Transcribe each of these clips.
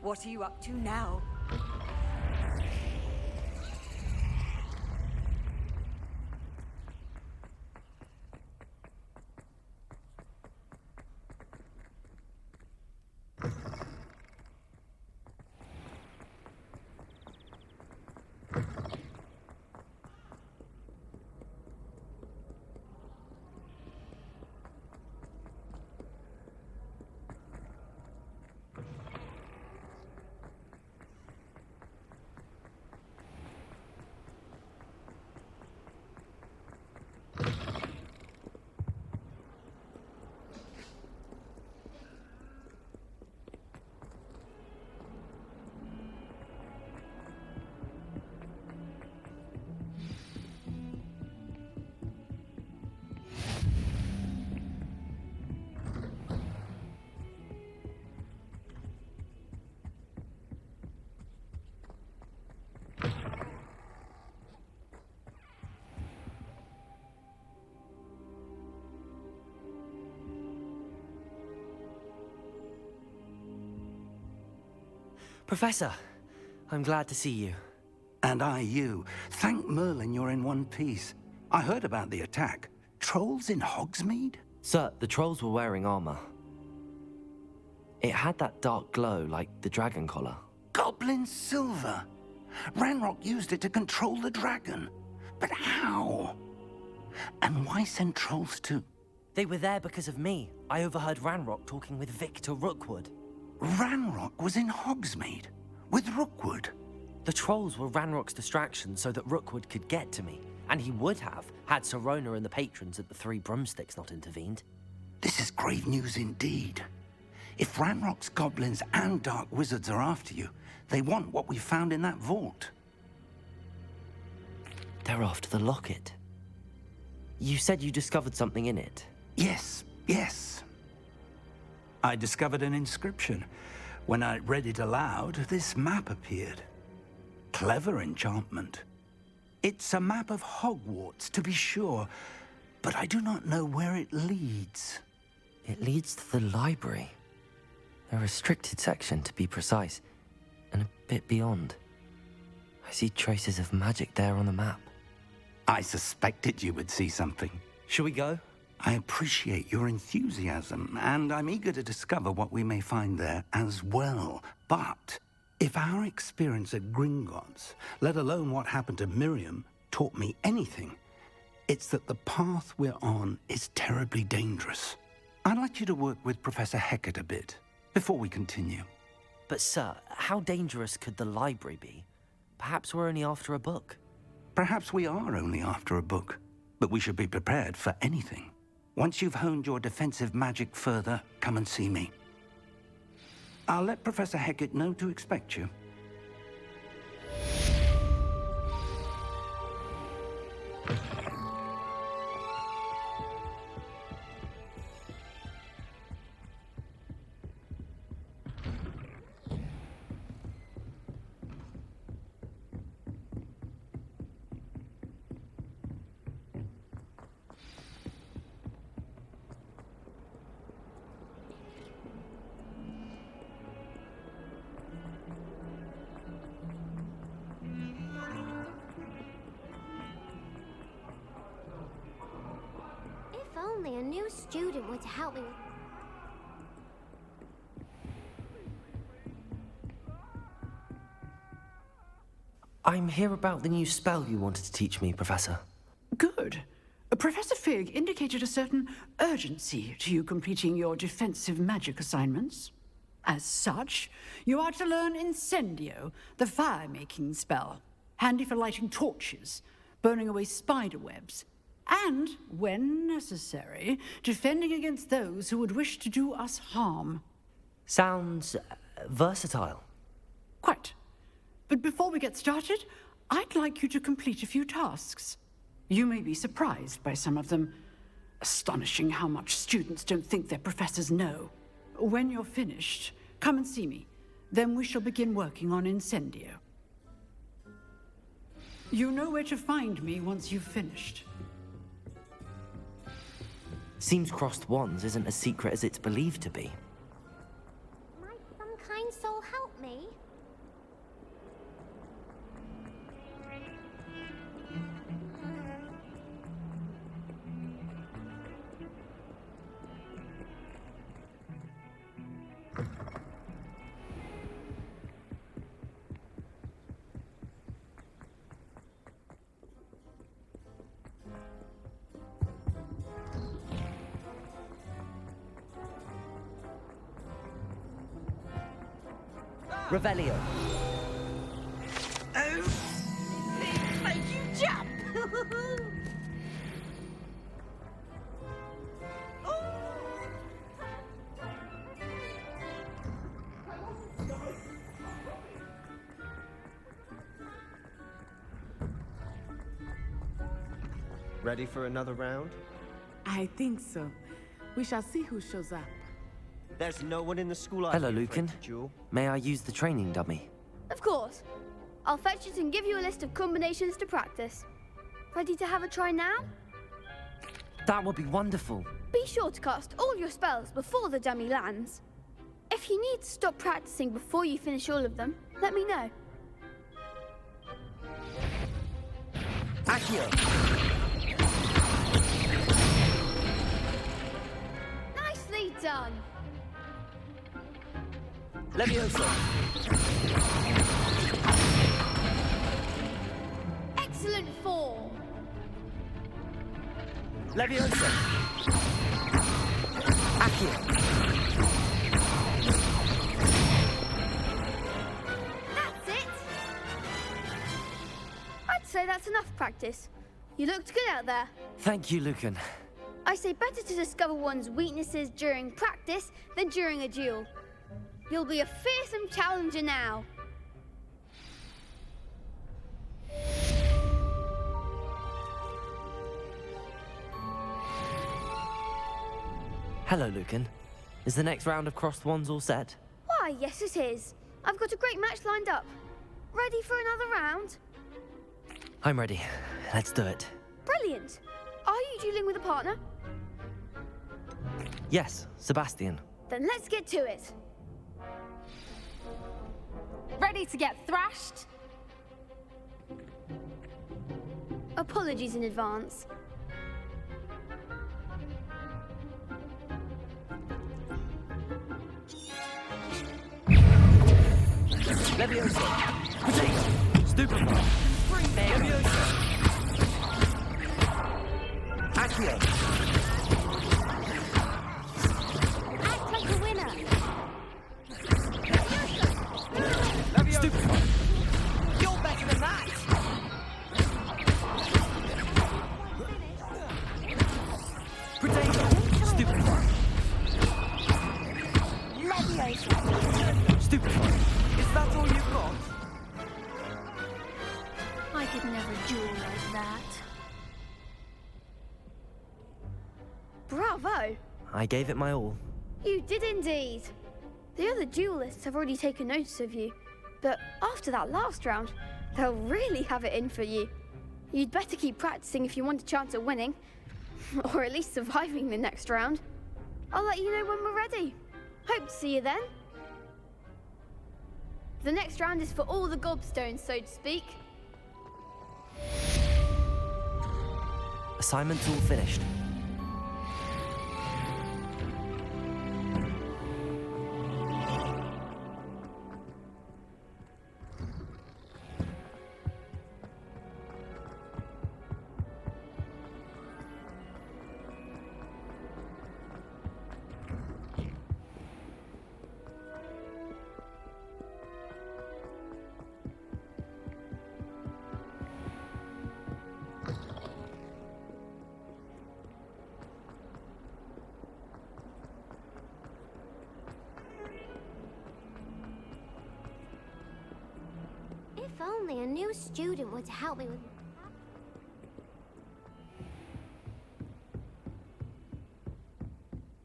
What are you up to now? Professor, I'm glad to see you. And I you. Thank Merlin you're in one piece. I heard about the attack. Trolls in Hogsmeade? Sir, the trolls were wearing armor. It had that dark glow like the dragon collar. Goblin silver. Ranrock used it to control the dragon. But how? And why send trolls to... They were there because of me. I overheard Ranrock talking with Victor Rookwood. Ranrock was in Hogsmeade with Rookwood. The trolls were Ranrock's distraction so that Rookwood could get to me. And he would have, had Sirona and the patrons at the Three Broomsticks not intervened. This is grave news indeed. If Ranrock's goblins and dark wizards are after you, they want what we found in that vault. They're after the locket. You said you discovered something in it. Yes. I discovered an inscription. When I read it aloud, this map appeared. Clever enchantment. It's a map of Hogwarts, to be sure, but I do not know where it leads. It leads to the library. A restricted section, to be precise, and a bit beyond. I see traces of magic there on the map. I suspected you would see something. Shall we go? I appreciate your enthusiasm, and I'm eager to discover what we may find there as well. But if our experience at Gringotts, let alone what happened to Miriam, taught me anything, it's that the path we're on is terribly dangerous. I'd like you to work with Professor Hecat a bit before we continue. But sir, how dangerous could the library be? Perhaps we're only after a book. Perhaps we are only after a book, but we should be prepared for anything. Once you've honed your defensive magic further, come and see me. I'll let Professor Hecat know to expect you. Only a new student were to help me with... I'm here about the new spell you wanted to teach me, Professor. Good. Professor Fig indicated a certain urgency to you completing your defensive magic assignments. As such, you are to learn Incendio, the fire-making spell, handy for lighting torches, burning away spider webs, and, when necessary, defending against those who would wish to do us harm. Sounds versatile. Quite. But before we get started, I'd like you to complete a few tasks. You may be surprised by some of them. Astonishing how much students don't think their professors know. When you're finished, come and see me. Then we shall begin working on Incendio. You know where to find me once you've finished. Seems crossed wands isn't as secret as it's believed to be. Might some kind soul help help me? Revelio. Oh, please make you jump! Ready for another round? I think so. We shall see who shows up. There's no one in the school. Hello, Lucan. May I use the training dummy? Of course. I'll fetch it and give you a list of combinations to practice. Ready to have a try now? That would be wonderful. Be sure to cast all your spells before the dummy lands. If you need to stop practicing before you finish all of them, let me know. Accio. Nicely done. Leviosa. Excellent form. Leviosa. Accio. That's it. I'd say that's enough practice. You looked good out there. Thank you, Lucan. I say better to discover one's weaknesses during practice than during a duel. You'll be a fearsome challenger now. Hello, Lucan. Is the next round of crossed wands all set? Why, yes it is. I've got a great match lined up. Ready for another round? I'm ready. Let's do it. Brilliant. Are you dueling with a partner? Yes, Sebastian. Then let's get to it. Ready to get thrashed? Apologies in advance. Leviosa. Potato. Stupefy. Leviosa. Accio. Act like a winner. Stupefy. You're better than that! Potato. Stupefy. Leviosa. Stupefy. Is that all you've got? I could never duel like that. Bravo. I gave it my all. You did indeed. The other duelists have already taken notice of you, but after that last round, they'll really have it in for you. You'd better keep practicing if you want a chance at winning, or at least surviving the next round. I'll let you know when we're ready. Hope to see you then. The next round is for all the gobstones, so to speak. Assignment's all finished. If only a new student were to help me with...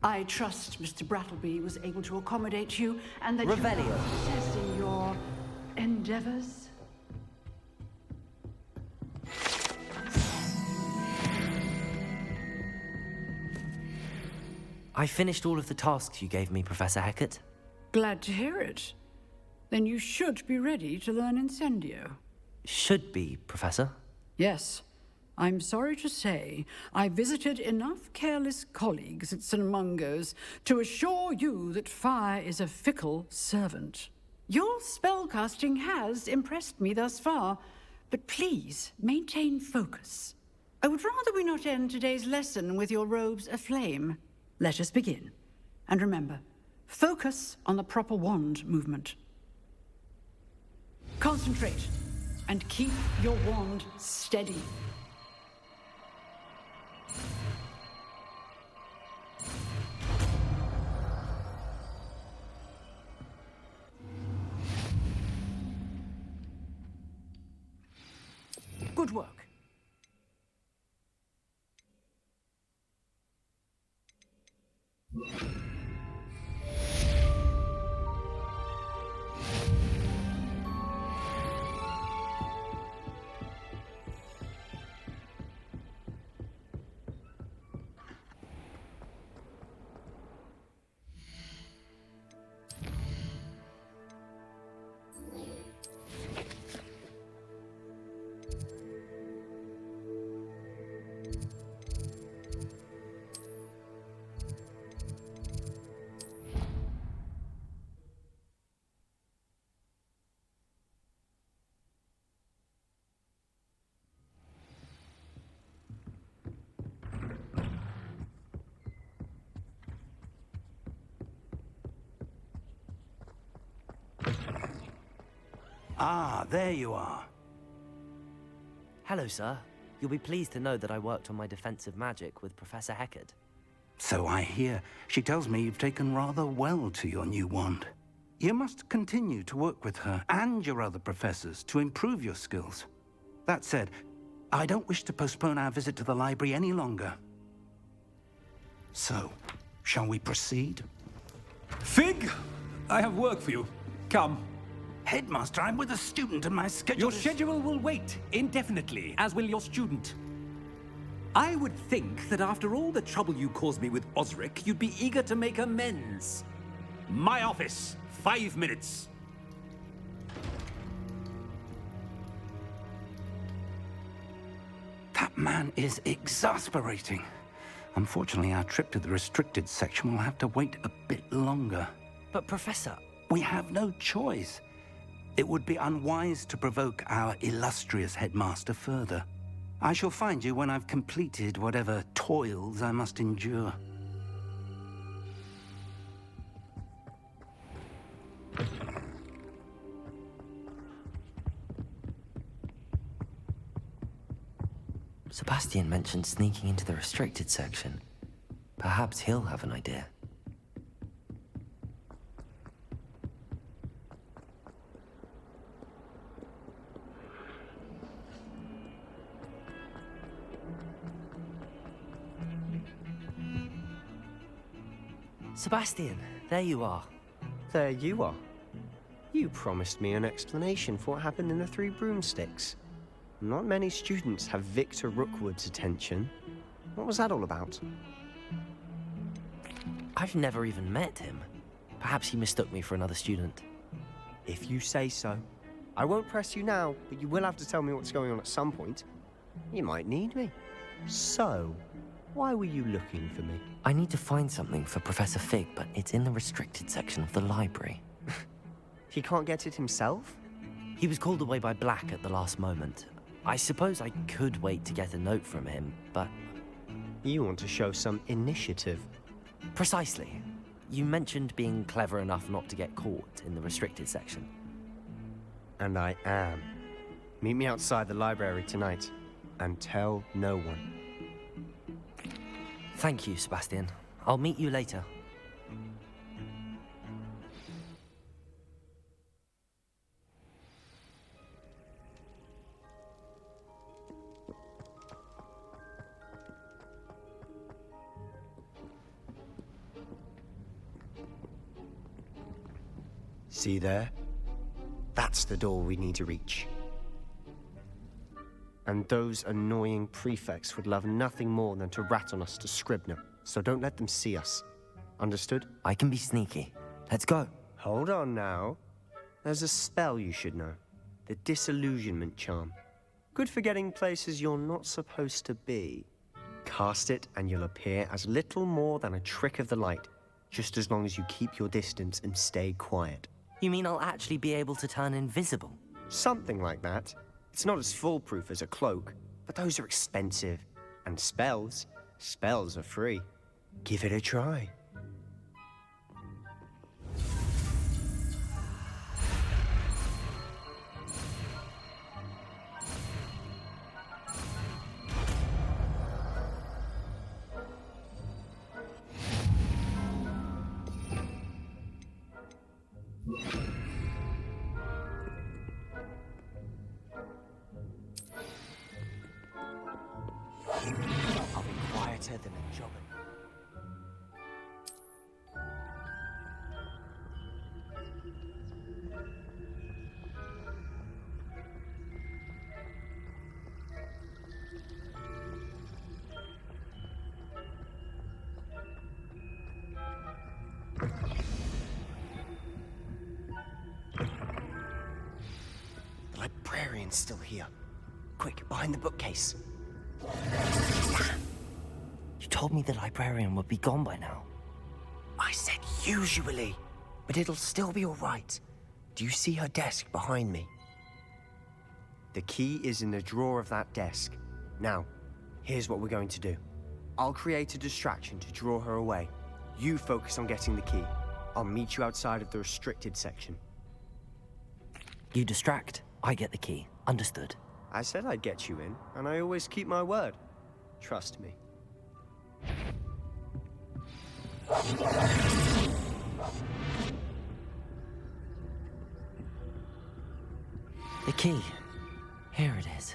I trust Mr. Brattleby was able to accommodate you and that you Revelio. have success in your endeavors. I finished all of the tasks you gave me, Professor Hecat. Glad to hear it. then you should be ready to learn Incendio. Should be, Professor. Yes. I'm sorry to say, I visited enough careless colleagues at St. Mungo's to assure you that fire is a fickle servant. Your spellcasting has impressed me thus far, but please maintain focus. I would rather we not end today's lesson with your robes aflame. Let us begin. And remember, focus on the proper wand movement. Concentrate, and keep your wand steady. Good work. Ah, there you are. Hello, sir. You'll be pleased to know that I worked on my defensive magic with Professor Heckard. So I hear. She tells me you've taken rather well to your new wand. You must continue to work with her and your other professors to improve your skills. That said, I don't wish to postpone our visit to the library any longer. So, shall we proceed? Fig, I have work for you. Come. Headmaster, I'm with a student and my schedule Your is... schedule will wait indefinitely, as will your student. I would think that after all the trouble you caused me with Osric, you'd be eager to make amends. My office, 5 minutes. That man is exasperating. Unfortunately, our trip to the restricted section will have to wait a bit longer. But, Professor... We have no choice. It would be unwise to provoke our illustrious headmaster further. I shall find you when I've completed whatever toils I must endure. Sebastian mentioned sneaking into the restricted section. Perhaps he'll have an idea. Sebastian, there you are. There you are. You promised me an explanation for what happened in the Three Broomsticks. Not many students have Victor Rookwood's attention. What was that all about? I've never even met him. Perhaps he mistook me for another student. If you say so. I won't press you now, but you will have to tell me what's going on at some point. You might need me. So, why were you looking for me? I need to find something for Professor Fig, but it's in the restricted section of the library. He can't get it himself? He was called away by Black at the last moment. I suppose I could wait to get a note from him, but... You want to show some initiative. Precisely. You mentioned being clever enough not to get caught in the restricted section. And I am. Meet me outside the library tonight, and tell no one. Thank you, Sebastian. I'll meet you later. See there? That's the door we need to reach. And those annoying prefects would love nothing more than to rat on us to Scribner, so don't let them see us. Understood? I can be sneaky. Let's go. Hold on now. There's a spell you should know. The disillusionment charm. Good for getting places you're not supposed to be. Cast it and you'll appear as little more than a trick of the light, just as long as you keep your distance and stay quiet. You mean I'll actually be able to turn invisible? Something like that. It's not as foolproof as a cloak, but those are expensive. And spells are free. Give it a try. I'll be quieter than a jobbing. The librarian's still here. Quick, behind the bookcase. You told me the librarian would be gone by now. I said usually, but it'll still be all right. Do you see her desk behind me? The key is in the drawer of that desk. Now, here's what we're going to do. I'll create a distraction to draw her away. You focus on getting the key. I'll meet you outside of the restricted section. You distract, I get the key. Understood. I said I'd get you in, and I always keep my word. Trust me. The key. Here it is.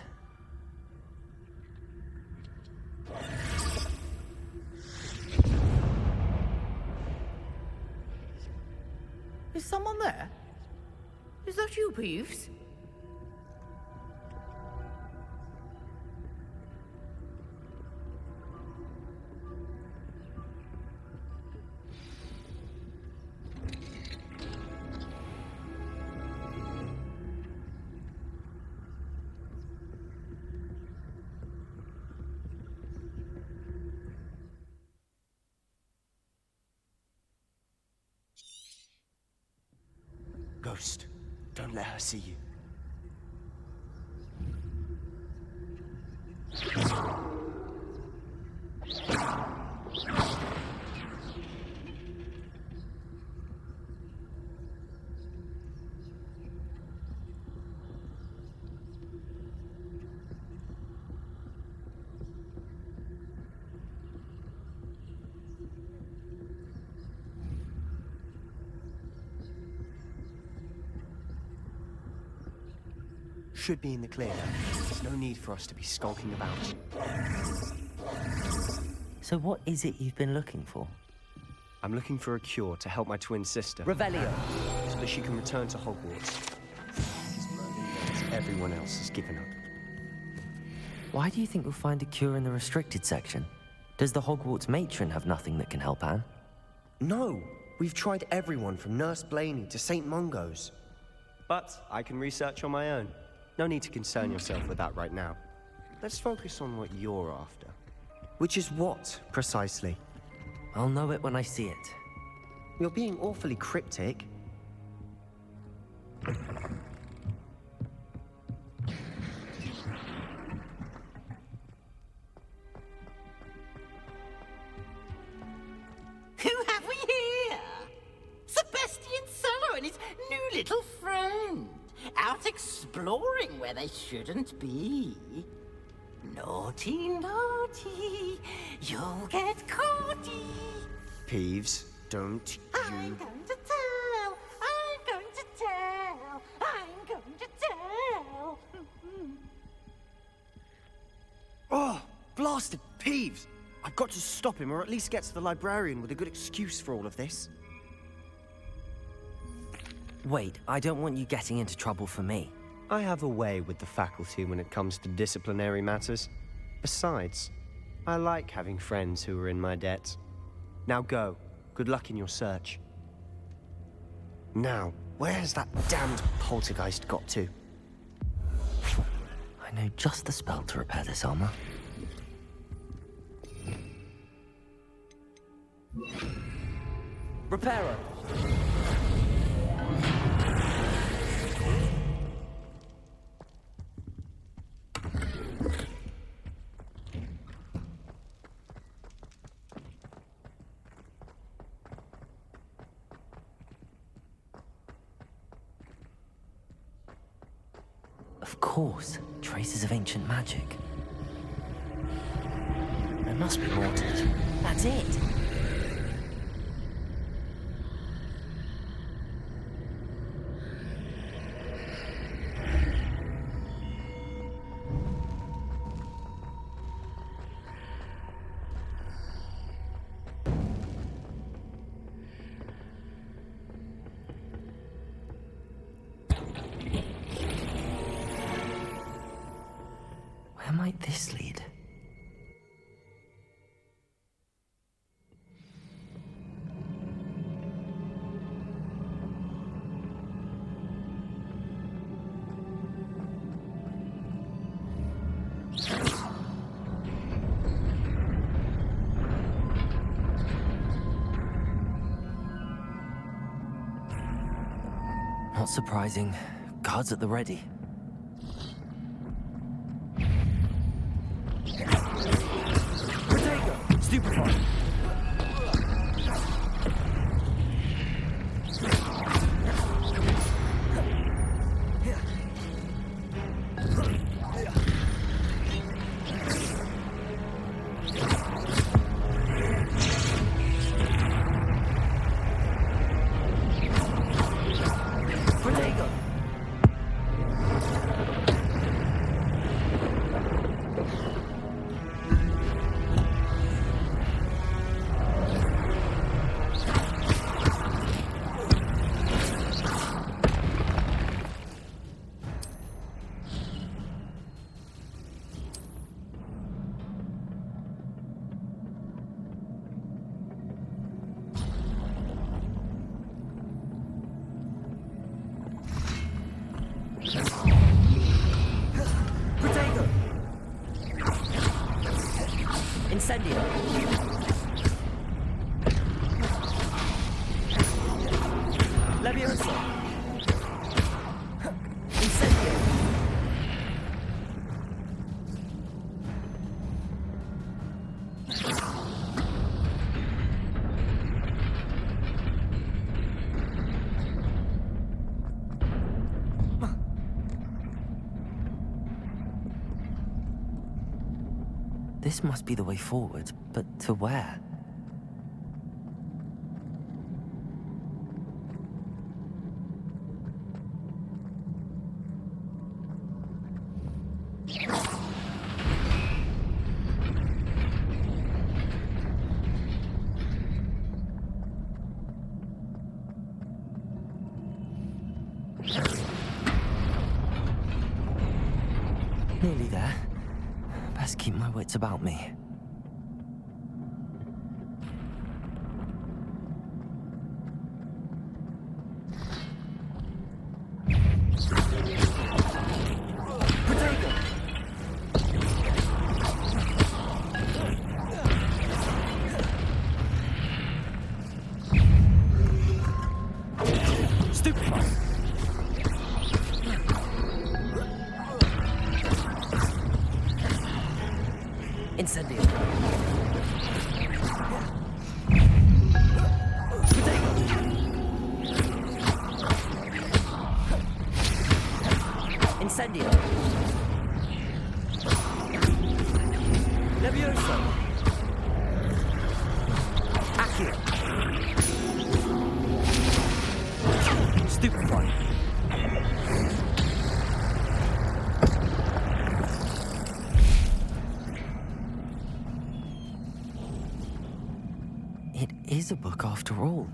Is someone there? Is that you, Peeves? Ghost, don't let her see you. Should be in the clear now. There's no need for us to be skulking about. So what is it you've been looking for? I'm looking for a cure to help my twin sister. Revelio! So that she can return to Hogwarts. As Merlin knows, everyone else has given up. Why do you think we'll find a cure in the restricted section? Does the Hogwarts matron have nothing that can help Anne? No! We've tried everyone from Nurse Blaney to St. Mungo's. But I can research on my own. No need to concern yourself with that right now. Let's focus on what you're after. Which is what, precisely? I'll know it when I see it. You're being awfully cryptic. Who have we here? Sebastian Cello and his new little friend. Out exploring where they shouldn't be. Naughty, naughty, you'll get caughty. Peeves, don't I'm you... going to tell, I'm going to tell, I'm going to tell. Oh, blasted Peeves! I've got to stop him, or at least get to the librarian with a good excuse for all of this. Wait, I don't want you getting into trouble for me. I have a way with the faculty when it comes to disciplinary matters. Besides, I like having friends who are in my debt. Now go. Good luck in your search. Now, Where has that damned poltergeist got to? I know just the spell to repair this armor. Repairer! Of course, traces of ancient magic. There must be more to it. That's it! Where might this lead? Not surprising. Guards at the ready. Stupefy! Incendio! Leviosa! Incendio! This must be the way forward, but to where? Nearly there. Best keep my wits about me. Incendio. Incendio. Leviosa. Accio. Stupefy. It is a book after all.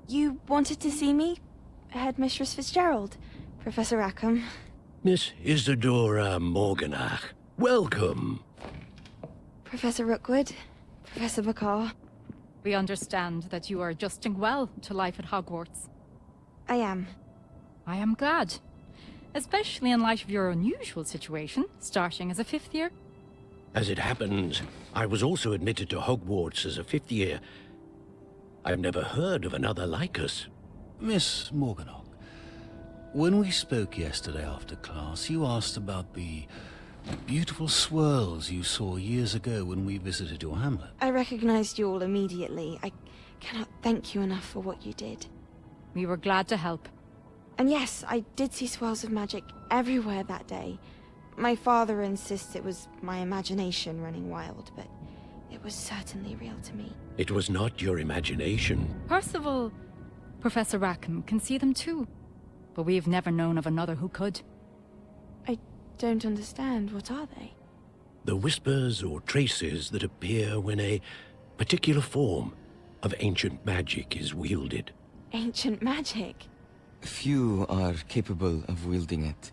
You wanted to see me? Headmistress Fitzgerald, Professor Rackham. Miss Isadora Morganach, welcome. Professor Rookwood, Professor Bakar. We understand that you are adjusting well to life at Hogwarts. I am. I am glad. Especially in light of your unusual situation, starting as a 5th year. As it happens, I was also admitted to Hogwarts as a 5th year. I've never heard of another like us. Miss Morganach, when we spoke yesterday after class, you asked about the beautiful swirls you saw years ago when we visited your hamlet. I recognized you all immediately. I cannot thank you enough for what you did. We were glad to help. And yes, I did see swirls of magic everywhere that day. My father insists it was my imagination running wild, but it was certainly real to me. It was not your imagination. Percival, Professor Rackham can see them too. But we've never known of another who could. I don't understand. What are they? The whispers or traces that appear when a particular form of ancient magic is wielded. Ancient magic? Few are capable of wielding it.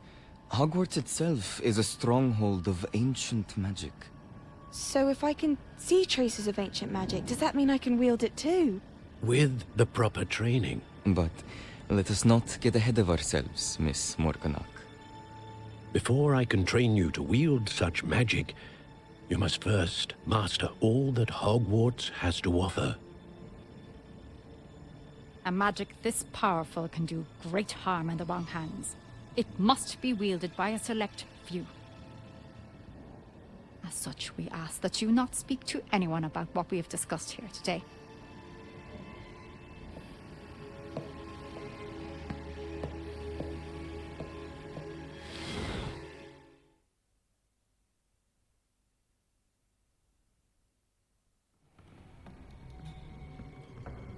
Hogwarts itself is a stronghold of ancient magic. So if I can see traces of ancient magic, does that mean I can wield it too? With the proper training. But let us not get ahead of ourselves, Miss Morganach. Before I can train you to wield such magic, you must first master all that Hogwarts has to offer. A magic this powerful can do great harm in the wrong hands. It must be wielded by a select few. As such, we ask that you not speak to anyone about what we have discussed here today.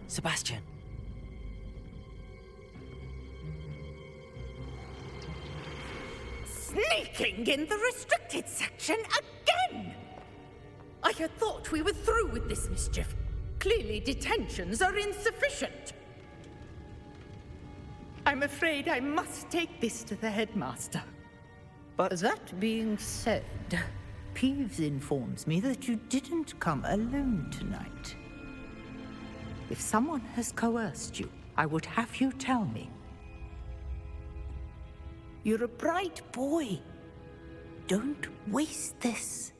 Sebastian. Sneaking in the restricted section again! I had thought we were through with this mischief. Clearly detentions are insufficient. I'm afraid I must take this to the headmaster. But that being said, Peeves informs me that you didn't come alone tonight. If someone has coerced you, I would have you tell me. You're a bright boy. Don't waste this.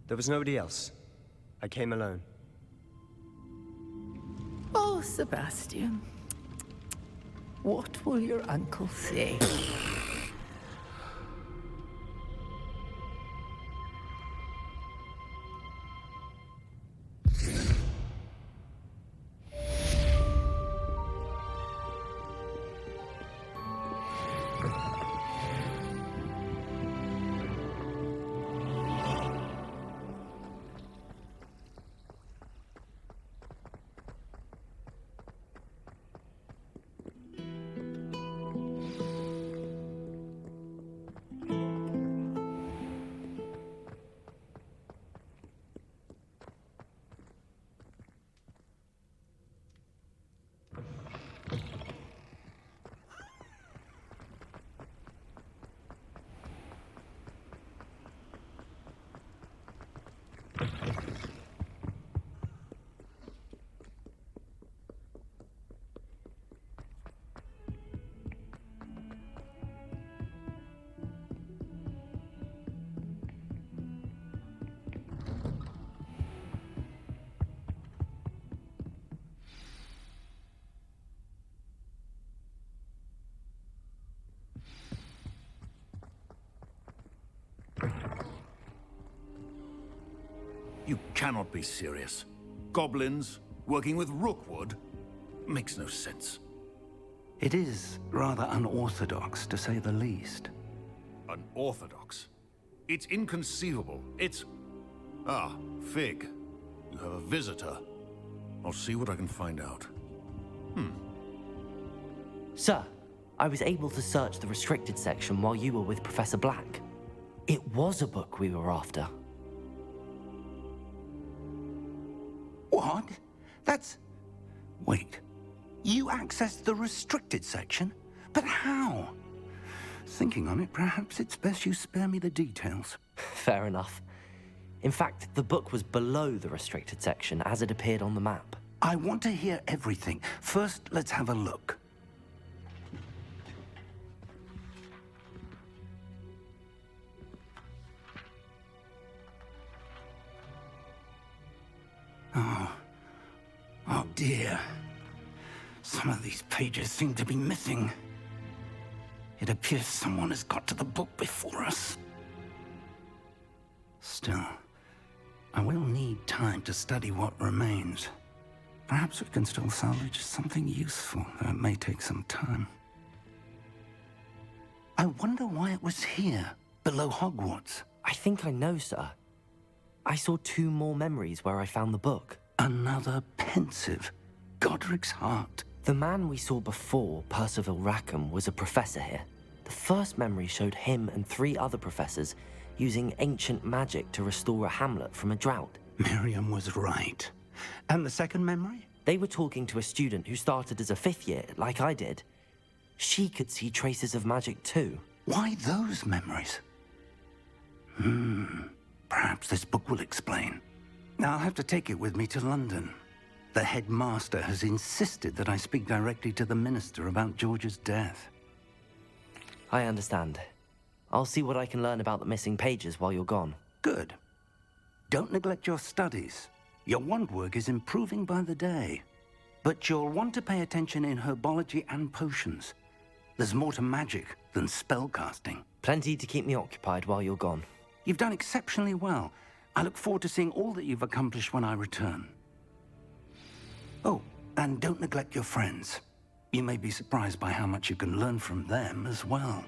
There was nobody else. I came alone. Oh, Sebastian. What will your uncle say? You cannot be serious. Goblins working with Rookwood? Makes no sense. It is rather unorthodox, to say the least. Unorthodox? It's inconceivable. It's... Ah, Fig. You have a visitor. I'll see what I can find out. Sir, I was able to search the restricted section while you were with Professor Black. It was a book we were after. What? That's... Wait. You accessed the restricted section? But how? Thinking on it, perhaps it's best you spare me the details. Fair enough. In fact, the book was below the restricted section as it appeared on the map. I want to hear everything. First, let's have a look. Oh dear. Some of these pages seem to be missing. It appears someone has got to the book before us. Still, I will need time to study what remains. Perhaps we can still salvage something useful, though it may take some time. I wonder why it was here, below Hogwarts. I think I know, sir. I saw 2 more memories where I found the book. Another pensive. Godric's heart. The man we saw before, Percival Rackham, was a professor here. The first memory showed him and 3 other professors using ancient magic to restore a hamlet from a drought. Miriam was right. And the second memory? They were talking to a student who started as a 5th year, like I did. She could see traces of magic too. Why those memories? Perhaps this book will explain. Now I'll have to take it with me to London. The headmaster has insisted that I speak directly to the minister about George's death. I understand. I'll see what I can learn about the missing pages while you're gone. Good. Don't neglect your studies. Your wand work is improving by the day. But you'll want to pay attention in herbology and potions. There's more to magic than spellcasting. Plenty to keep me occupied while you're gone. You've done exceptionally well. I look forward to seeing all that you've accomplished when I return. Oh, and don't neglect your friends. You may be surprised by how much you can learn from them as well.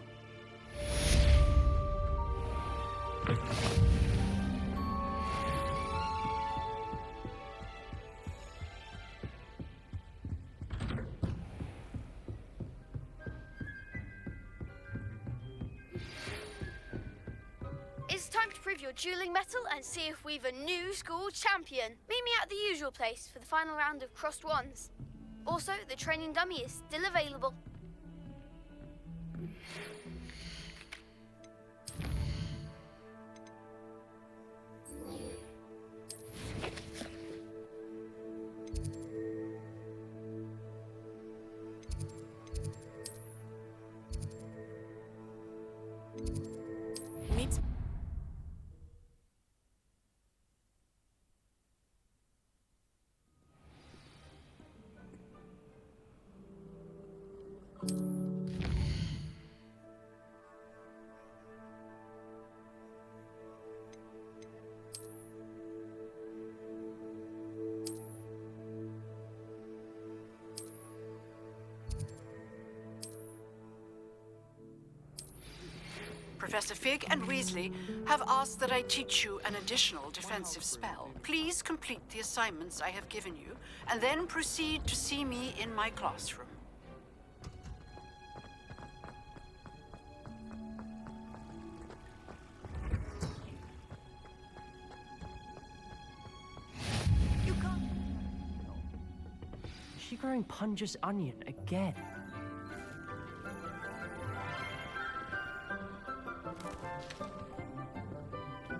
It's time to prove your dueling mettle and see if we've a new school champion. Meet me at the usual place for the final round of crossed wands. Also, the training dummy is still available. Professor Fig and Weasley have asked that I teach you an additional defensive spell. Please complete the assignments I have given you, and then proceed to see me in my classroom. Is she growing Punja's onion again?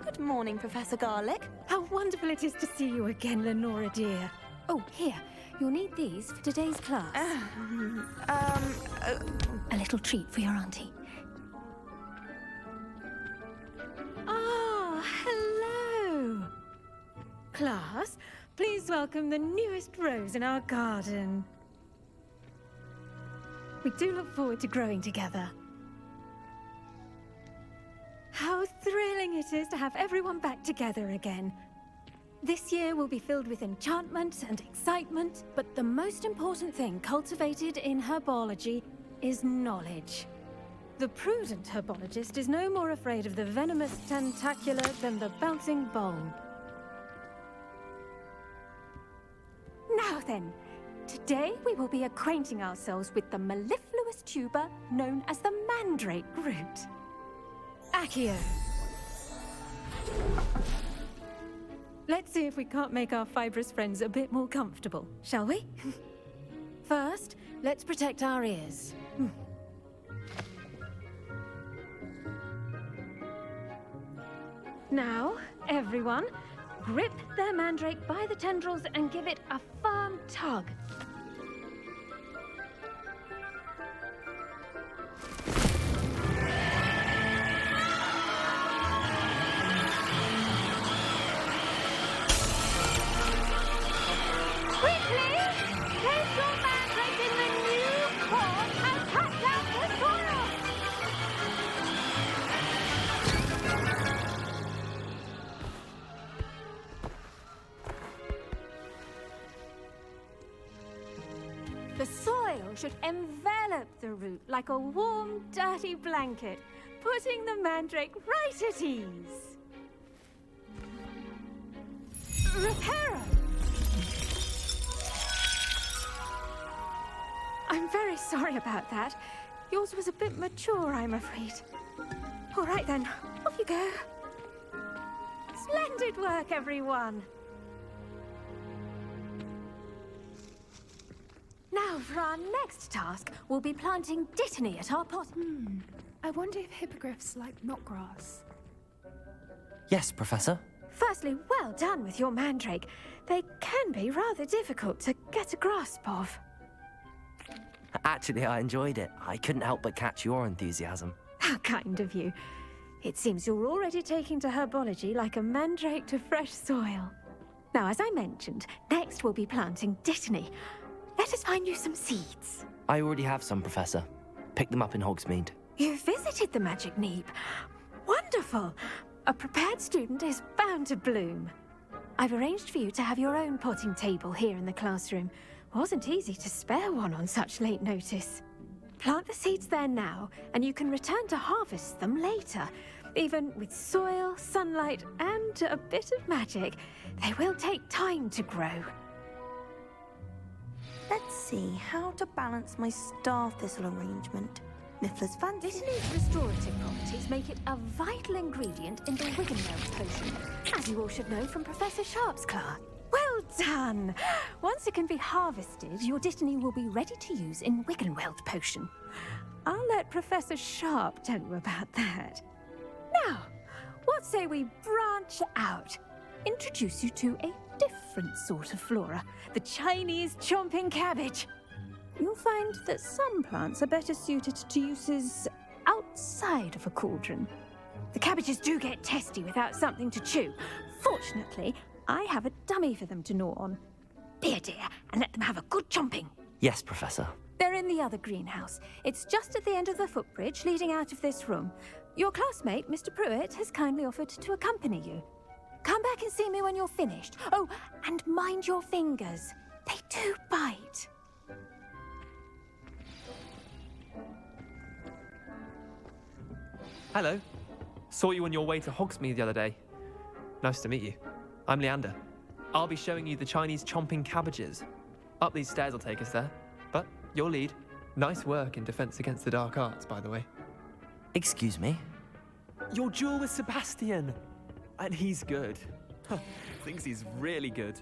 Good morning, Professor Garlick. How wonderful it is to see you again, Lenora dear. Oh, here. You'll need these for today's class. A little treat for your auntie. Ah, hello. Class, please welcome the newest rose in our garden. We do look forward to growing together. How thrilling it is to have everyone back together again. This year will be filled with enchantment and excitement, but the most important thing cultivated in herbology is knowledge. The prudent herbologist is no more afraid of the venomous tentacular than the bouncing bulb. Now then, today we will be acquainting ourselves with the mellifluous tuber known as the mandrake root. Accio. Let's see if we can't make our fibrous friends a bit more comfortable, shall we? First, let's protect our ears. Now, everyone, grip their mandrake by the tendrils and give it a firm tug. Quickly! Place your mandrake in the new cord and cut down the soil! The soil should envelop the root like a warm, dirty blanket, putting the mandrake right at ease. Reparo! I'm very sorry about that. Yours was a bit mature, I'm afraid. All right then, off you go. Splendid work, everyone. Now, for our next task, we'll be planting dittany at our pot. I wonder if hippogriffs like knotgrass. Yes, Professor. Firstly, well done with your mandrake. They can be rather difficult to get a grasp of. Actually, I enjoyed it. I couldn't help but catch your enthusiasm. How kind of you. It seems you're already taking to herbology like a mandrake to fresh soil. Now, as I mentioned, next we'll be planting dittany. Let us find you some seeds. I already have some, Professor. Picked them up in Hogsmeade. You visited the Magic Neep. Wonderful. A prepared student is bound to bloom. I've arranged for you to have your own potting table here in the classroom. Wasn't easy to spare one on such late notice. Plant the seeds there now, and you can return to harvest them later. Even with soil, sunlight, and a bit of magic, they will take time to grow. Let's see how to balance my star thistle arrangement. Niffler's fancy. Dittany's restorative properties make it a vital ingredient in the Wiggenweld potion, as you all should know from Professor Sharp's class. Well done! Once it can be harvested, your dittany will be ready to use in Wiggenweld potion. I'll let Professor Sharp tell you about that. Now, what say we branch out? Introduce you to a different sort of flora, the Chinese chomping cabbage. You'll find that some plants are better suited to uses outside of a cauldron. The cabbages do get testy without something to chew. Fortunately, I have a dummy for them to gnaw on. Be a dear and let them have a good chomping. Yes, Professor. They're in the other greenhouse. It's just at the end of the footbridge leading out of this room. Your classmate, Mr. Pruitt, has kindly offered to accompany you. Come back and see me when you're finished. Oh, and mind your fingers. They do bite. Hello. Saw you on your way to Hogsmeade the other day. Nice to meet you. I'm Leander. I'll be showing you the Chinese chomping cabbages. Up these stairs will take us there. But your lead. Nice work in defense against the dark arts, by the way. Excuse me? Your duel with Sebastian. And he's good. Thinks he's really good.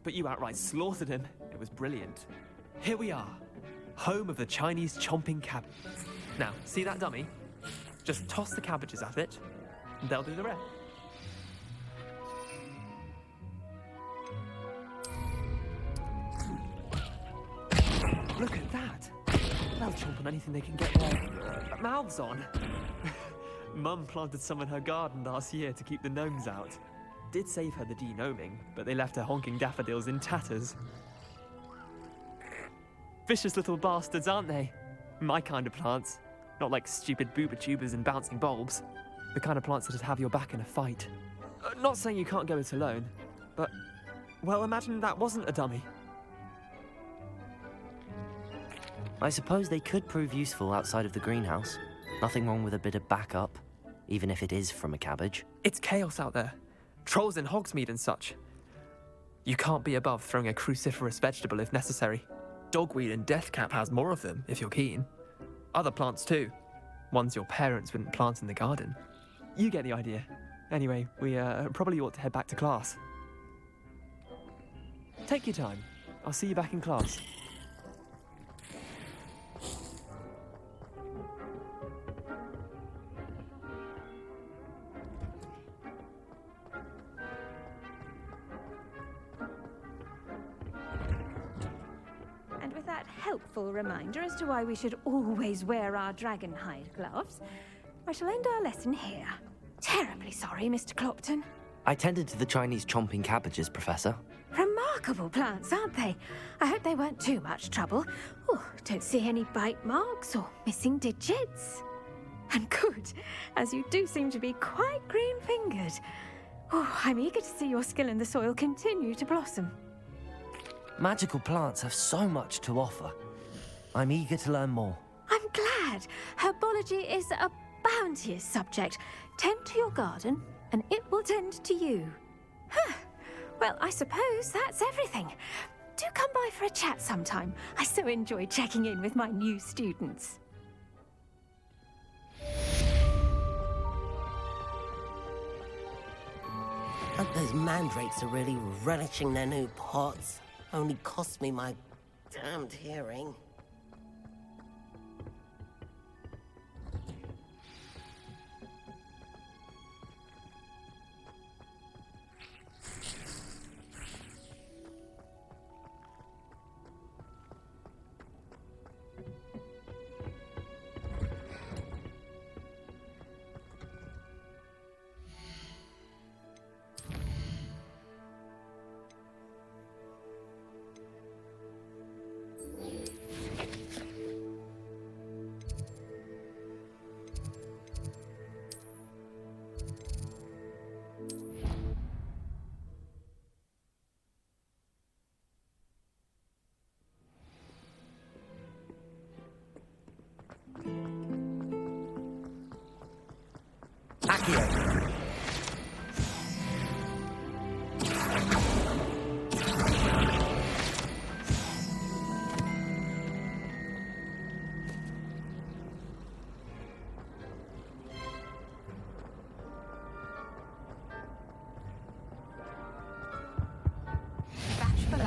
But you outright slaughtered him. It was brilliant. Here we are. Home of the Chinese chomping cabbage. Now, see that dummy? Just toss the cabbages at it, and they'll do the rest. Look at that. They'll chomp on anything they can get their mouths on. Mum planted some in her garden last year to keep the gnomes out. Did save her the de-gnoming, but they left her honking daffodils in tatters. Vicious little bastards, aren't they? My kind of plants. Not like stupid booba tubers and bouncing bulbs. The kind of plants that'd have your back in a fight. Not saying you can't go it alone, but, well, imagine that wasn't a dummy. I suppose they could prove useful outside of the greenhouse. Nothing wrong with a bit of backup, even if it is from a cabbage. It's chaos out there. Trolls in Hogsmeade and such. You can't be above throwing a cruciferous vegetable if necessary. Dogweed and deathcap has more of them, if you're keen. Other plants too. Ones your parents wouldn't plant in the garden. You get the idea. Anyway, we probably ought to head back to class. Take your time. I'll see you back in class. And with that helpful reminder as to why we should always wear our dragon hide gloves, I shall end our lesson here. Terribly sorry, Mr. Clopton. I tended to the Chinese chomping cabbages, Professor. Remarkable plants, aren't they? I hope they weren't too much trouble. Oh, don't see any bite marks or missing digits. And good, as you do seem to be quite green-fingered. Oh, I'm eager to see your skill in the soil continue to blossom. Magical plants have so much to offer. I'm eager to learn more. I'm glad. Herbology is a bounteous subject. Tend to your garden, and it will tend to you. Huh. Well, I suppose that's everything. Do come by for a chat sometime. I so enjoy checking in with my new students. Hope those mandrakes are really relishing their new pots. Only cost me my damned hearing.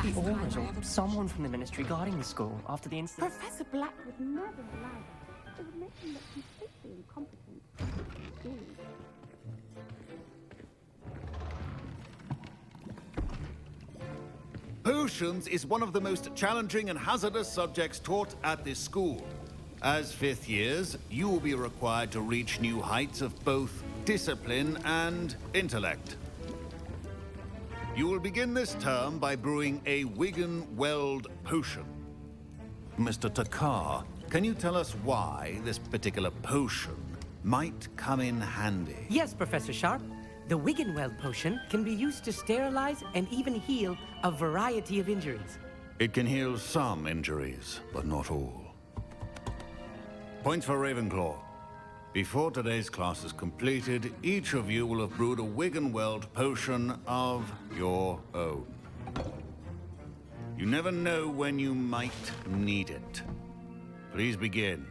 The Aurors or someone from the Ministry guarding the school after the incident. Professor Black would never allow that. It would make him look completely incompetent. Potions is one of the most challenging and hazardous subjects taught at this school. As fifth years, you will be required to reach new heights of both discipline and intellect. You will begin this term by brewing a Wigan-Weld potion. Mr. Takar, can you tell us why this particular potion might come in handy? Yes, Professor Sharp. The Wigan-Weld potion can be used to sterilize and even heal a variety of injuries. It can heal some injuries, but not all. Points for Ravenclaw. Before today's class is completed, each of you will have brewed a Wigan-Weld potion of your own. You never know when you might need it. Please begin.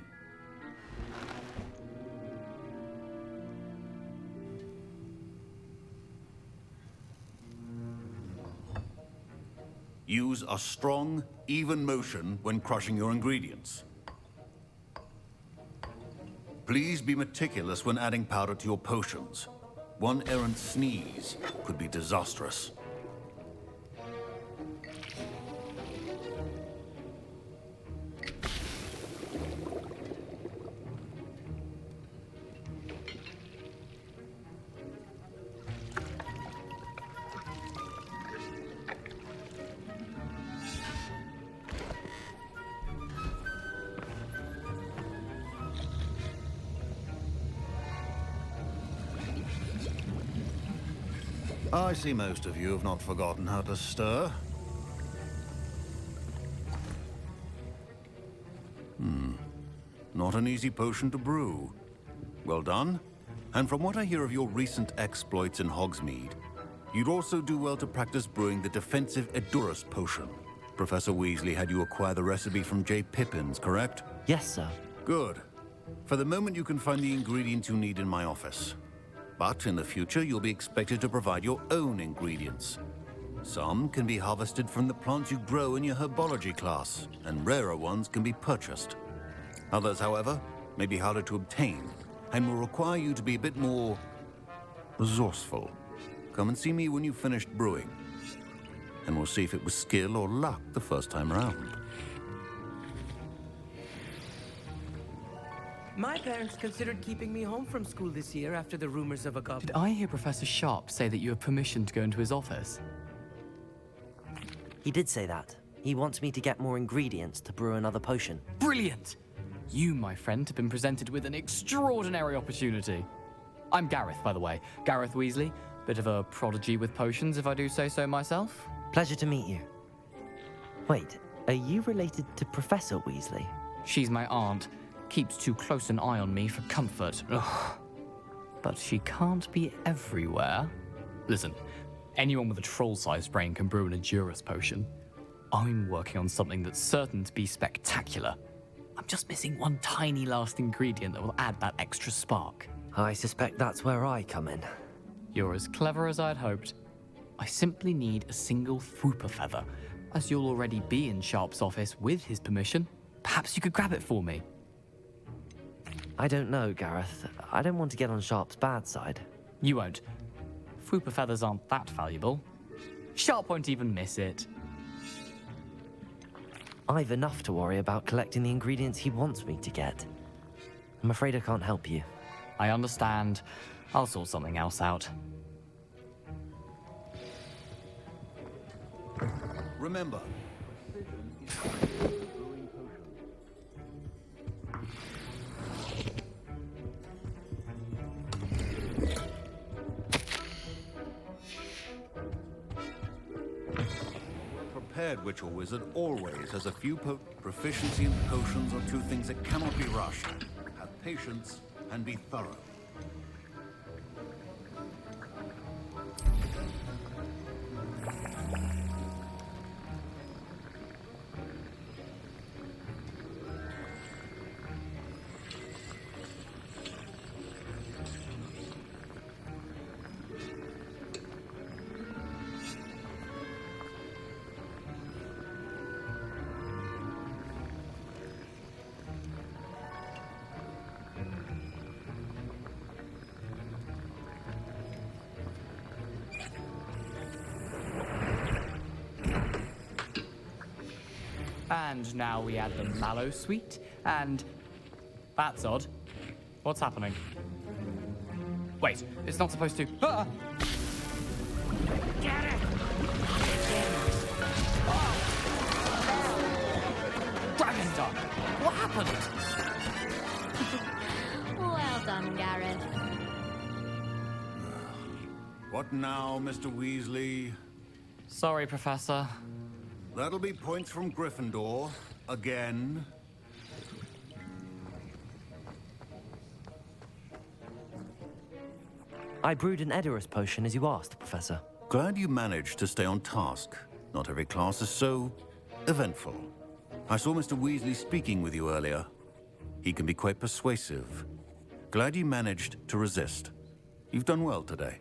Use a strong, even motion when crushing your ingredients. Please be meticulous when adding powder to your potions. One errant sneeze could be disastrous. I see most of you have not forgotten how to stir. Not an easy potion to brew. Well done. And from what I hear of your recent exploits in Hogsmeade, you'd also do well to practice brewing the defensive Hdr Ps potion. Professor Weasley had you acquire the recipe from J. Pippins, correct? Yes, sir. Good. For the moment, you can find the ingredients you need in my office. But in the future, you'll be expected to provide your own ingredients. Some can be harvested from the plants you grow in your herbology class, and rarer ones can be purchased. Others, however, may be harder to obtain, and will require you to be a bit more resourceful. Come and see me when you've finished brewing, and we'll see if it was skill or luck the first time around. My parents considered keeping me home from school this year after the rumors of a Did I hear Professor Sharp say that you have permission to go into his office? He did say that. He wants me to get more ingredients to brew another potion. Brilliant! You, my friend, have been presented with an extraordinary opportunity. I'm Gareth, by the way. Gareth Weasley. Bit of a prodigy with potions, if I do say so myself. Pleasure to meet you. Wait, are you related to Professor Weasley? She's my aunt. Keeps too close an eye on me for comfort. Ugh. But she can't be everywhere. Listen, anyone with a troll-sized brain can brew an Hdr potion. I'm working on something that's certain to be spectacular. I'm just missing one tiny last ingredient that will add that extra spark. I suspect that's where I come in. You're as clever as I'd hoped. I simply need a single Fwooper feather. As you'll already be in Sharp's office with his permission, perhaps you could grab it for me. I don't know, Gareth. I don't want to get on Sharp's bad side. You won't. Fwooper feathers aren't that valuable. Sharp won't even miss it. I've enough to worry about collecting the ingredients he wants me to get. I'm afraid I can't help you. I understand. I'll sort something else out. Remember, prepared witch or wizard always has a few proficiency in potions are two things that cannot be rushed. Have patience and be thorough. And now we add the mallow sweet, and... That's odd. What's happening? Wait, it's not supposed to... Ah! Get it! Dragon Dog! What happened? Well done, Gareth. What now, Mr. Weasley? Sorry, Professor. That'll be points from Gryffindor. Again. I brewed an Hdr potion as you asked, Professor. Glad you managed to stay on task. Not every class is so eventful. I saw Mr. Weasley speaking with you earlier. He can be quite persuasive. Glad you managed to resist. You've done well today.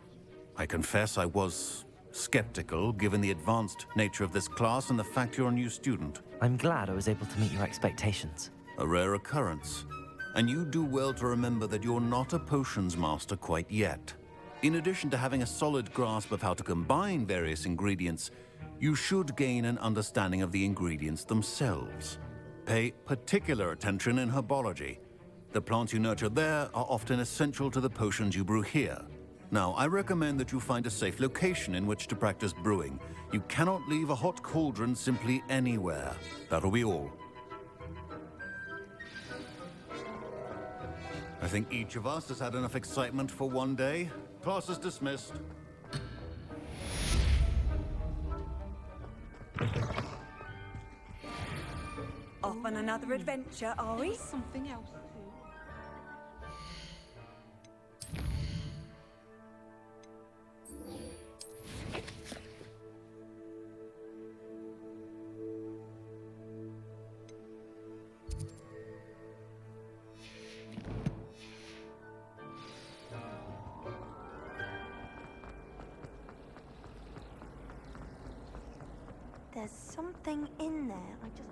I confess I was skeptical, given the advanced nature of this class and the fact you're a new student. I'm glad I was able to meet your expectations. A rare occurrence. And you do well to remember that you're not a potions master quite yet. In addition to having a solid grasp of how to combine various ingredients, you should gain an understanding of the ingredients themselves. Pay particular attention in herbology. The plants you nurture there are often essential to the potions you brew here. Now, I recommend that you find a safe location in which to practice brewing. You cannot leave a hot cauldron simply anywhere. That'll be all. I think each of us has had enough excitement for one day. Class is dismissed. Off on another adventure, are we? Something else. There's something in there. I just...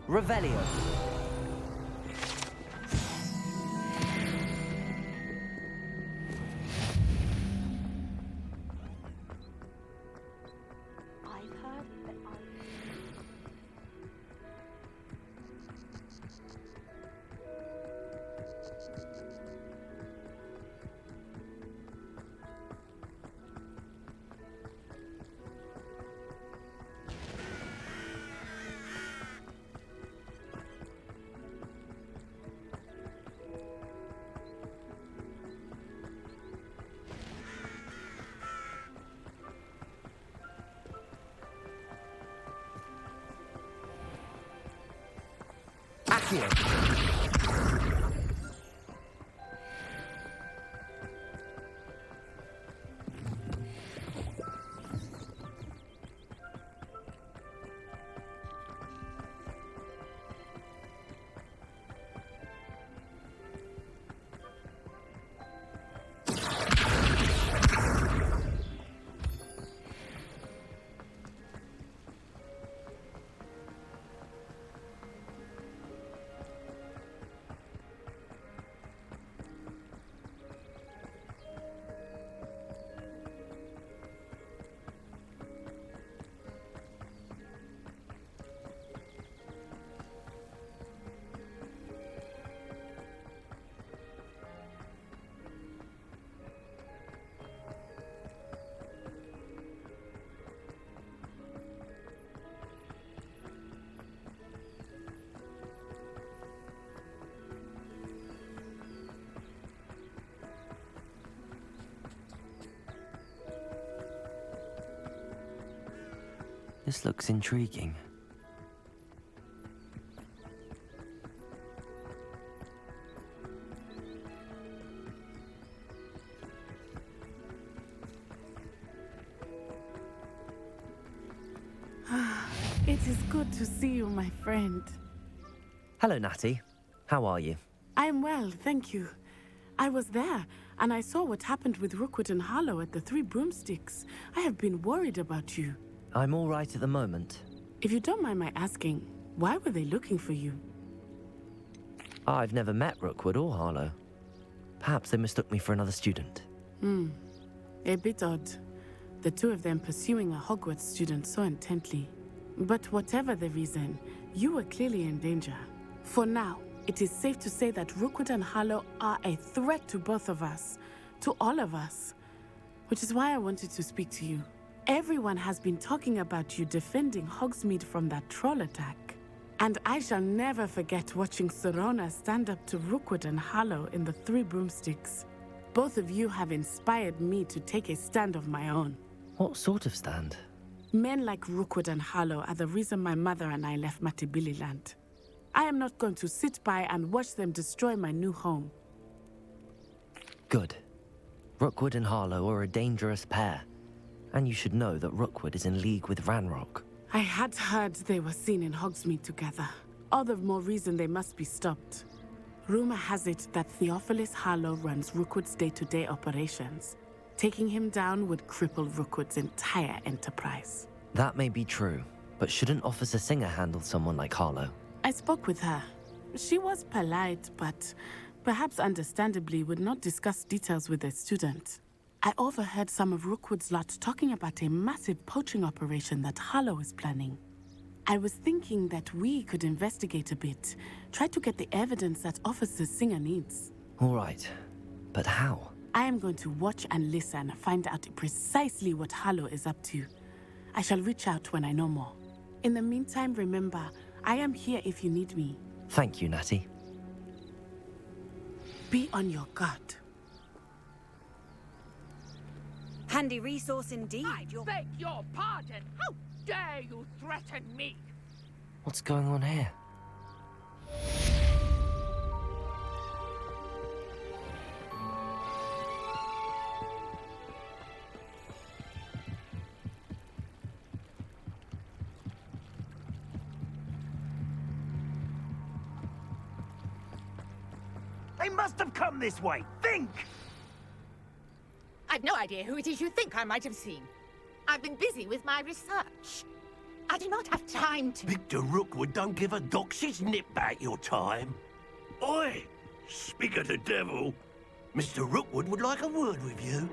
Revelio. I've heard, but This looks intriguing. It is good to see you, my friend. Hello, Natty. How are you? I am well, thank you. I was there, and I saw what happened with Rookwood and Harlow at the Three Broomsticks. I have been worried about you. I'm all right at the moment. If you don't mind my asking, why were they looking for you? I've never met Rookwood or Harlow. Perhaps they mistook me for another student. A bit odd. The two of them pursuing a Hogwarts student so intently. But whatever the reason, you were clearly in danger. For now, it is safe to say that Rookwood and Harlow are a threat to both of us, to all of us. Which is why I wanted to speak to you. Everyone has been talking about you defending Hogsmeade from that troll attack. And I shall never forget watching Serona stand up to Rookwood and Harlow in the Three Broomsticks. Both of you have inspired me to take a stand of my own. What sort of stand? Men like Rookwood and Harlow are the reason my mother and I left Matibili Land. I am not going to sit by and watch them destroy my new home. Good. Rookwood and Harlow are a dangerous pair. And you should know that Rookwood is in league with Ranrock. I had heard they were seen in Hogsmeade together. All the more reason they must be stopped. Rumor has it that Theophilus Harlow runs Rookwood's day-to-day operations. Taking him down would cripple Rookwood's entire enterprise. That may be true, but shouldn't Officer Singer handle someone like Harlow? I spoke with her. She was polite, but perhaps understandably would not discuss details with a student. I overheard some of Rookwood's lot talking about a massive poaching operation that Harlow is planning. I was thinking that we could investigate a bit, try to get the evidence that Officer Singer needs. All right, but how? I am going to watch and listen, find out precisely what Harlow is up to. I shall reach out when I know more. In the meantime, remember, I am here if you need me. Thank you, Natty. Be on your guard. Handy resource indeed. I beg your pardon. How dare you threaten me? What's going on here? They must have come this way. Think! I've no idea who it is you think I might have seen. I've been busy with my research. I do not have time to... Victor Rookwood don't give a doxy's nip back your time. Oi! Speak of the devil. Mr. Rookwood would like a word with you.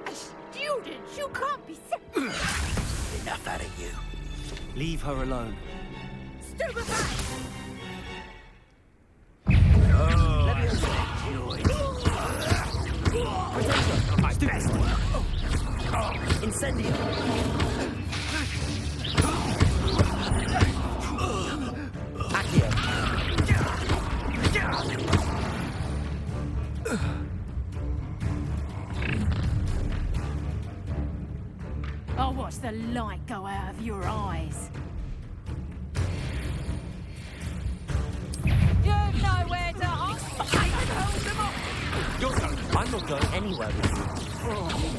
A student? You can't be... Enough out of you. Leave her alone. Stupefy! My best work. Incendio! Accio! I'll watch the light go out of your eyes. You've nowhere to hide. I can hold them up. You're going. I'm not going anywhere with you.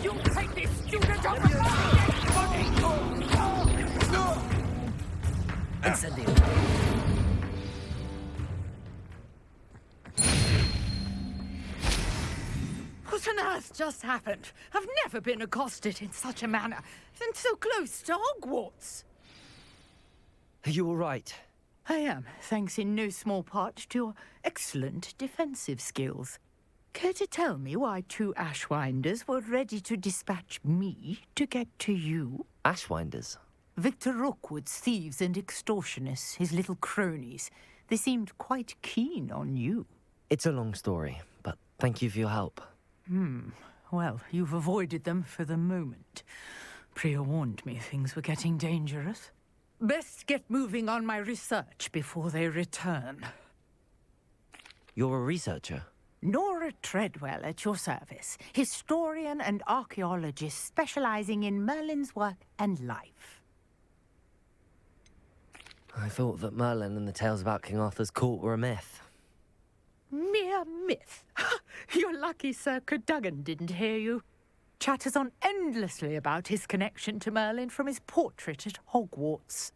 You'll take this student off Incendio! What on earth just happened? I've never been accosted in such a manner, and so close to Hogwarts. Are you all right? I am, thanks in no small part to your excellent defensive skills. Care to tell me why 2 Ashwinders were ready to dispatch me to get to you? Ashwinders? Victor Rookwood's thieves and extortionists, his little cronies. They seemed quite keen on you. It's a long story, but thank you for your help. Well, you've avoided them for the moment. Priya warned me things were getting dangerous. Best get moving on my research before they return. You're a researcher? Nora Treadwell at your service, historian and archaeologist specializing in Merlin's work and life. I thought that Merlin and the tales about King Arthur's court were a myth. Mere myth. You're lucky Sir Cadogan didn't hear you. Chatters on endlessly about his connection to Merlin from his portrait at Hogwarts.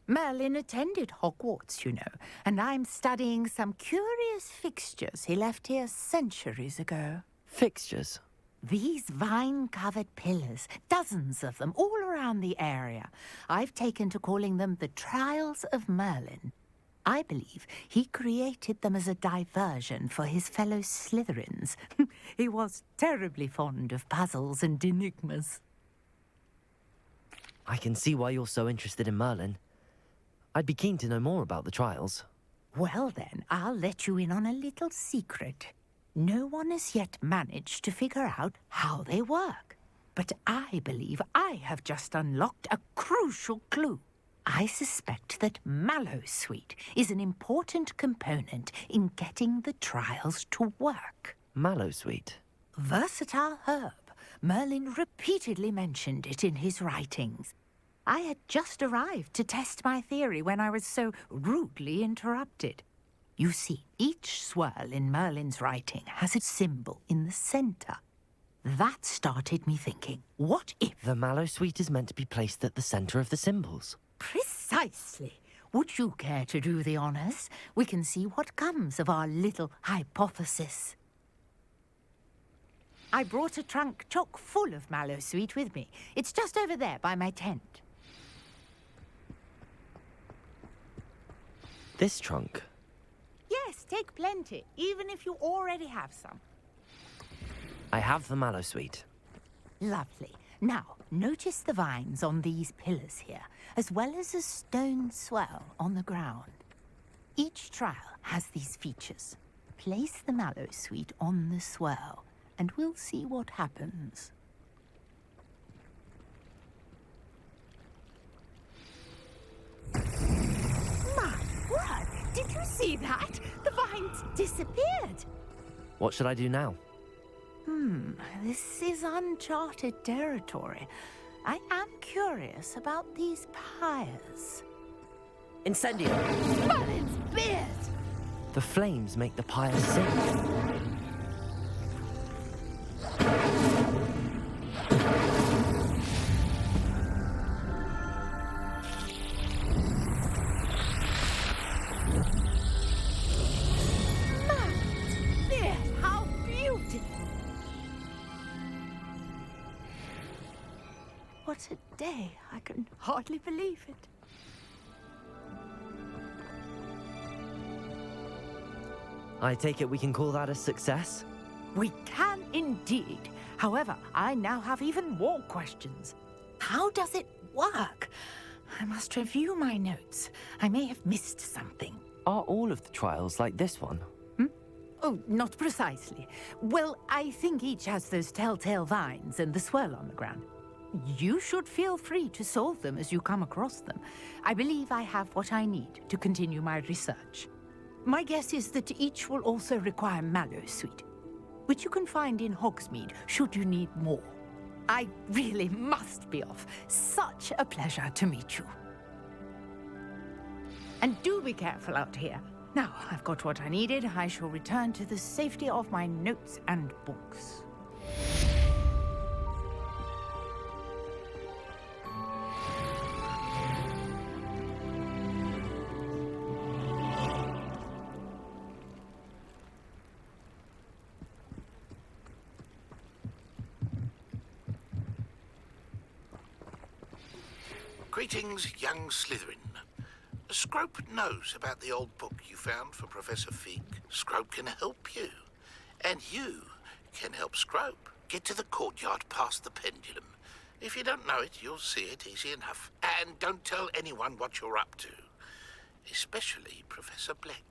Merlin attended Hogwarts, you know, and I'm studying some curious fixtures he left here centuries ago. Fixtures? These vine-covered pillars, dozens of them, all around the area. I've taken to calling them the Trials of Merlin. I believe he created them as a diversion for his fellow Slytherins. He was terribly fond of puzzles and enigmas. I can see why you're so interested in Merlin. I'd be keen to know more about the trials. Well then, I'll let you in on a little secret. No one has yet managed to figure out how they work. But I believe I have just unlocked a crucial clue. I suspect that Mallowsweet is an important component in getting the trials to work. Mallowsweet? Versatile herb. Merlin repeatedly mentioned it in his writings. I had just arrived to test my theory when I was so rudely interrupted. You see, each swirl in Merlin's writing has a symbol in the center. That started me thinking, what if... The Mallowsweet is meant to be placed at the center of the symbols. Precisely. Would you care to do the honors? We can see what comes of our little hypothesis. I brought a trunk chock full of Mallowsweet with me. It's just over there by my tent. This trunk? Yes, take plenty, even if you already have some. I have the Mallowsweet. Lovely. Now, notice the vines on these pillars here, as well as a stone swell on the ground. Each trial has these features. Place the Mallowsweet on the swell, and we'll see what happens. My word! Did you see that? The vines disappeared! What should I do now? This is uncharted territory. I am curious about these pyres. Incendio! Merlin's beard! The flames make the pyres sing. day. I can hardly believe it. I take it we can call that a success? We can indeed. However, I now have even more questions. How does it work? I must review my notes. I may have missed something. Are all of the trials like this one? Oh, not precisely. Well, I think each has those telltale vines and the swirl on the ground. You should feel free to solve them as you come across them. I believe I have what I need to continue my research. My guess is that each will also require mallow sweet, which you can find in Hogsmeade should you need more. I really must be off. Such a pleasure to meet you. And do be careful out here. Now, I've got what I needed. I shall return to the safety of my notes and books. Greetings, young Slytherin. Scrope knows about the old book you found for Professor Fig. Scrope can help you. And you can help Scrope. Get to the courtyard past the pendulum. If you don't know it, you'll see it easy enough. And don't tell anyone what you're up to. Especially Professor Black.